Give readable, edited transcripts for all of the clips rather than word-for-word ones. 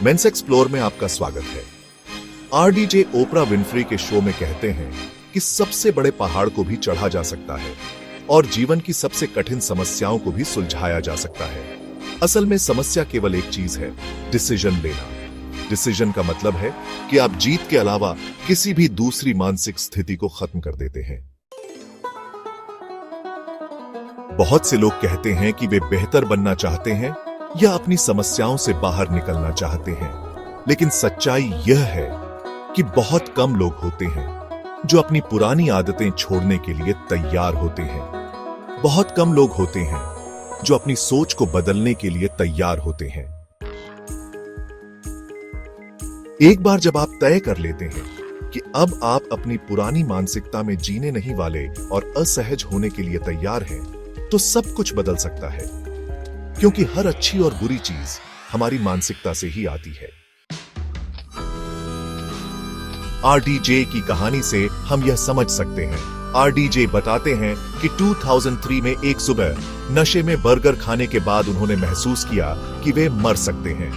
Mains explore में आपका स्वागत है। आरडीजे ओपरा विनफ्री के शो में कहते हैं कि सबसे बड़े पहाड़ को भी चढ़ा जा सकता है और जीवन की सबसे कठिन समस्याओं को भी सुलझाया जा सकता है। असल में समस्या केवल एक चीज है, डिसीजन लेना। डिसीजन का मतलब है कि आप जीत के अलावा किसी भी दूसरी मानसिक स्थिति को खत्म कर देते हैं। बहुत से लोग कहते हैं कि वे बेहतर बनना चाहते हैं या अपनी समस्याओं से बाहर निकलना चाहते हैं, लेकिन सच्चाई यह है कि बहुत कम लोग होते हैं जो अपनी पुरानी आदतें छोड़ने के लिए तैयार होते हैं। बहुत कम लोग होते हैं जो अपनी सोच को बदलने के लिए तैयार होते हैं। एक बार जब आप तय कर लेते हैं कि अब आप अपनी पुरानी मानसिकता में जीने नहीं वाले और असहज होने के लिए तैयार हैं, तो सब कुछ बदल सकता है, क्योंकि हर अच्छी और बुरी चीज हमारी मानसिकता से ही आती है। आरडीजे की कहानी से हम यह समझ सकते हैं। आरडीजे बताते हैं कि 2003 में एक सुबह नशे में बर्गर खाने के बाद उन्होंने महसूस किया कि वे मर सकते हैं।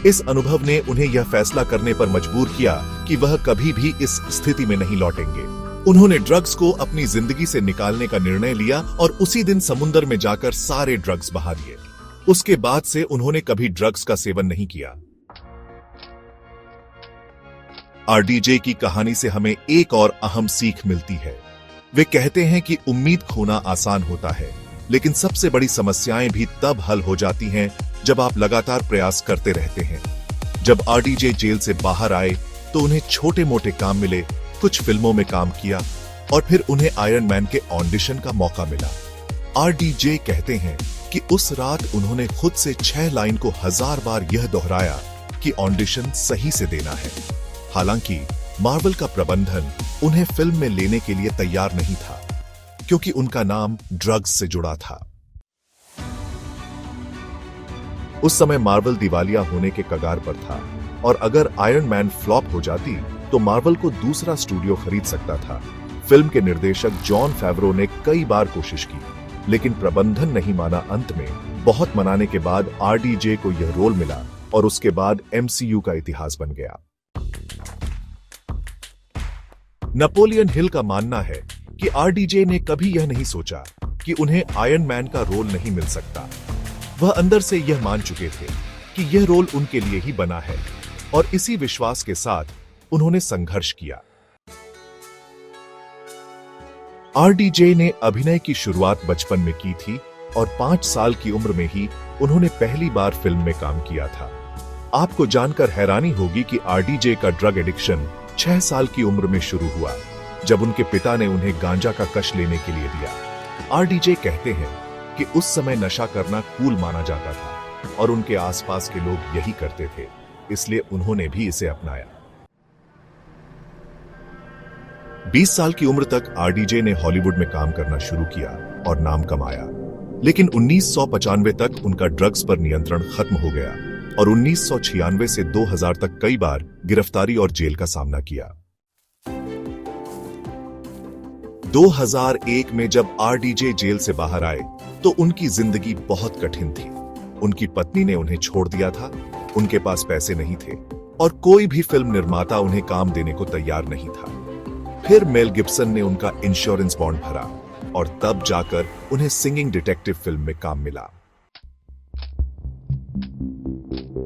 इस अनुभव ने उन्हें यह फैसला करने पर मजबूर किया कि वह कभी भी इस स्थिति में नहीं लौटेंगे। उन्होंने ड्रग्स को अपनी जिंदगी से निकालने का निर्णय लिया और उसी दिन समुद्र में जाकर सारे ड्रग्स बहा दिए। उसके बाद से उन्होंने कभी ड्रग्स का सेवन नहीं किया। आरडीजे की कहानी से हमें एक और अहम सीख मिलती है। वे कहते हैं कि उम्मीद खोना आसान होता है, लेकिन सबसे बड़ी समस्याएं भी तब हल हो जाती हैं जब आप लगातार प्रयास करते रहते हैं। जब आरडीजे जेल से बाहर आए तो उन्हें छोटे मोटे काम मिले, कुछ फिल्मों में काम किया और फिर उन्हें आयरन मैन के ऑडिशन का मौका मिला। आरडीजे कहते हैं कि उस रात उन्होंने खुद से 6 लाइन को 1000 बार यह दोहराया कि ऑडिशन सही से देना है। हालांकि मार्वल का प्रबंधन उन्हें फिल्म में लेने के लिए तैयार नहीं था, क्योंकि उनका नाम ड्रग्स से जुड़ा था। उस समय मार्वल दिवालिया होने के कगार पर था और अगर आयरन मैन फ्लॉप हो जाती तो मार्वल को दूसरा स्टूडियो खरीद सकता था। फिल्म के निर्देशक जॉन फेवरो ने कई बार कोशिश की, लेकिन प्रबंधन नहीं माना। अंत में बहुत मनाने के बाद आरडीजे को यह रोल मिला और उसके बाद एमसीयू का इतिहास बन गया। नेपोलियन हिल का मानना है कि आरडीजे ने कभी यह नहीं सोचा कि उन्हें आयरन मैन का रोल नहीं मिल सकता। वह अंदर से यह मान चुके थे कि यह रोल उनके लिए ही बना है और इसी विश्वास के साथ उन्होंने संघर्ष किया। आरडीजे ने अभिनय की शुरुआत बचपन में की थी और 5 साल की उम्र में ही उन्होंने पहली बार फिल्म में काम किया था। आपको जानकर हैरानी होगी कि आरडीजे का ड्रग एडिक्शन 6 साल की उम्र में शुरू हुआ, जब उनके पिता ने उन्हें गांजा का कश लेने के लिए दिया। आरडीजे कहते हैं कि उस समय नशा करना कूल माना जाता था और उनके आसपास के लोग यही करते थे, इसलिए उन्होंने भी इसे अपनाया। 20 साल की उम्र तक आरडीजे ने हॉलीवुड में काम करना शुरू किया और नाम कमाया, लेकिन 1995 तक उनका ड्रग्स पर नियंत्रण खत्म हो गया और 1996 से 2000 तक कई बार गिरफ्तारी और जेल का सामना किया। 2001 में जब आरडीजे जेल से बाहर आए तो उनकी जिंदगी बहुत कठिन थी। उनकी पत्नी ने उन्हें छोड़ दिया था, उनके पास पैसे नहीं थे और कोई भी फिल्म निर्माता उन्हें काम देने को तैयार नहीं था। फिर मेल गिब्सन ने उनका इंश्योरेंस बॉन्ड भरा और तब जाकर उन्हें सिंगिंग डिटेक्टिव फिल्म में काम मिला।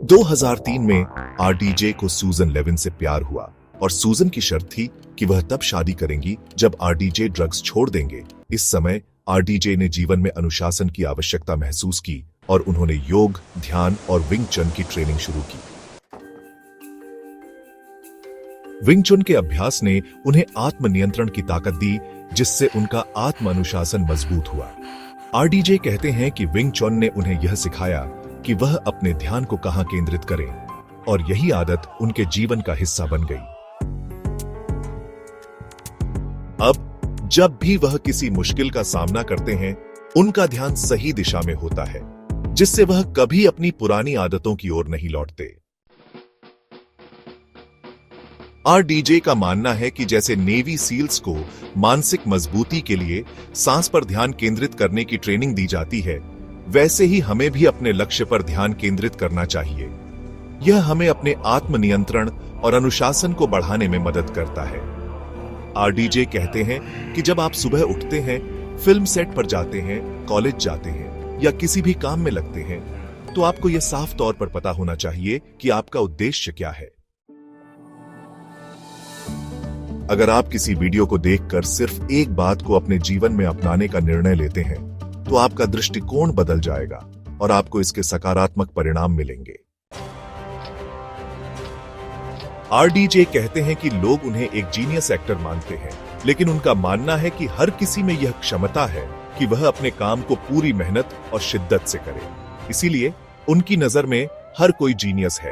2003 में आरडीजे को सूजन लेविन से प्यार हुआ और सूजन की शर्त थी कि वह तब शादी करेंगी जब आरडीजे ड्रग्स छोड़ देंगे। इस समय आरडीजे ने जीवन में अनुशासन की आवश्यकता महसूस की और उन्होंने योग, ध्यान और विंग चन की ट्रेनिंग शुरू की। विंग चुन के अभ्यास ने उन्हें आत्मनियंत्रण की ताकत दी, जिससे उनका आत्म अनुशासन मजबूत हुआ। आरडीजे कहते हैं कि विंग चुन ने उन्हें यह सिखाया कि वह अपने ध्यान को कहां केंद्रित करें और यही आदत उनके जीवन का हिस्सा बन गई। अब जब भी वह किसी मुश्किल का सामना करते हैं, उनका ध्यान सही दिशा में होता है, जिससे वह कभी अपनी पुरानी आदतों की ओर नहीं लौटते। आरडीजे का मानना है कि जैसे नेवी सील्स को मानसिक मजबूती के लिए सांस पर ध्यान केंद्रित करने की ट्रेनिंग दी जाती है, वैसे ही हमें भी अपने लक्ष्य पर ध्यान केंद्रित करना चाहिए। यह हमें अपने आत्मनियंत्रण और अनुशासन को बढ़ाने में मदद करता है। आरडीजे कहते हैं कि जब आप सुबह उठते हैं, फिल्म सेट पर जाते हैं, कॉलेज जाते हैं या किसी भी काम में लगते हैं, तो आपको यह साफ तौर पर पता होना चाहिए कि आपका उद्देश्य क्या है। अगर आप किसी वीडियो को देखकर सिर्फ एक बात को अपने जीवन में अपनाने का निर्णय लेते हैं, तो आपका दृष्टिकोण बदल जाएगा और आपको इसके सकारात्मक परिणाम मिलेंगे। आरडीजे कहते हैं कि लोग उन्हें एक जीनियस एक्टर मानते हैं, लेकिन उनका मानना है कि हर किसी में यह क्षमता है कि वह अपने काम को पूरी मेहनत और शिद्दत से करे। इसीलिए उनकी नजर में हर कोई जीनियस है।